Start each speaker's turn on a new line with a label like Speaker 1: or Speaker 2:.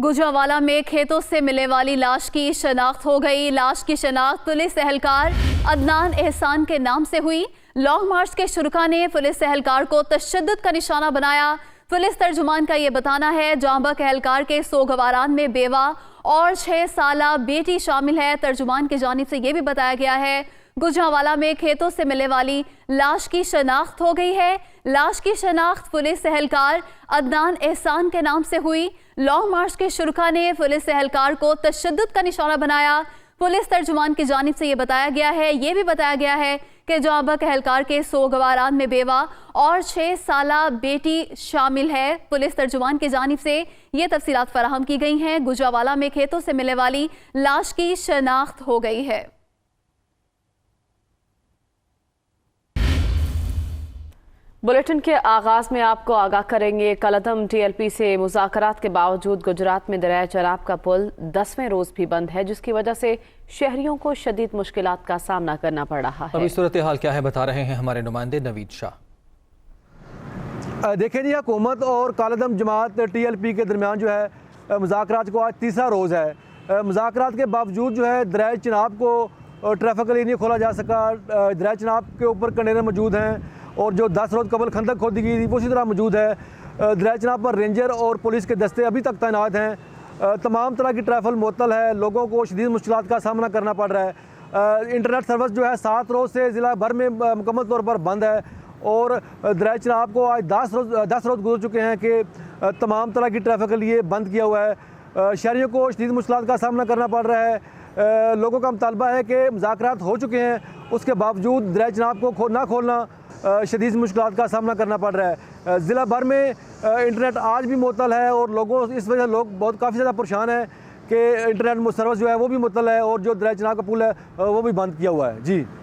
Speaker 1: गुजरांवाला में खेतों से मिलने वाली लाश की शनाख्त हो गई। लाश की शनाख्त पुलिस एहलकार अदनान एहसान के नाम से हुई। लॉन्ग मार्च के शुरका ने पुलिस एहलकार को तशद्दुद का निशाना बनाया। पुलिस तर्जुमान का ये बताना है जांबक एहलकार के सोगवारान में बेवा और 6 साला बेटी शामिल है। तर्जुमान की जानिब से ये भी बताया गया है गुजरांवाला में खेतों से मिलने वाली लाश की शनाख्त हो गई है। लाश की शनाख्त पुलिस एहलकार अदनान एहसान के नाम से हुई। लॉन्ग मार्च के शुरका ने पुलिस एहलकार को तशद्दुद का निशाना बनाया। पुलिस तर्जुमान की जानिब से ये बताया गया है कि जांबक एहलकार के सोगवारान में बेवा और 6 साला बेटी शामिल है। पुलिस तर्जुमान की जानिब से ये तफसीलात फराहम की गई हैं। गुजरांवाला में खेतों से मिलने वाली लाश की शनाख्त हो गई है।
Speaker 2: बुलेटिन के आगाज में आपको आगाह करेंगे कलअदम TLP से मुज़ाकरात के बावजूद गुजरात में दरिया चनाब का पुल 10वें रोज भी बंद है, जिसकी वजह से शहरियों को शदीद मुश्किलात का सामना करना पड़ रहा है।
Speaker 3: अभी सूरत हाल क्या है बता रहे हैं हमारे नुमाइंदे नवीद शाह।
Speaker 4: देखें जी, हुकूमत और कलअदम जमात TLP के दरमियान जो है मुज़ाकरात को आज तीसरा रोज़ है। मुज़ाकरात के बावजूद जो है दरिया चनाब को ट्रैफिक के लिए नहीं खोला जा सका। दरिया चनाब के ऊपर कंटेनर मौजूद हैं और जो 10 रोज़ कबल खंदक खोदी गई थी वो उसी तरह मौजूद है। दरिया चनाब पर रेंजर और पुलिस के दस्ते अभी तक तैनात हैं। तमाम तरह की ट्रैफिक मुअत्तल है, लोगों को शदीद मुश्किलात का सामना करना पड़ रहा है। इंटरनेट सर्विस जो है 7 रोज़ से ज़िला भर में मुकम्मल तौर पर बंद है और दरिया चनाब को आज 10 रोज़ गुजर चुके हैं कि तमाम तरह की ट्रैफिक के लिए बंद किया हुआ है। शहरियों को शदीद मुश्किलात का सामना करना पड़ रहा है। लोगों का मुतालबा है कि मुज़ाकरात हो चुके हैं, उसके बावजूद दरिया चनाब को ना खोलना शदीद मुश्किलात का सामना करना पड़ रहा है। ज़िला भर में इंटरनेट आज भी मुअत्तल है और लोगों इस वजह से लोग काफ़ी ज़्यादा परेशान हैं कि इंटरनेट सर्विस जो है वो भी मुअत्तल है और जो दरिया चनाब का पुल है वो भी बंद किया हुआ है। जी।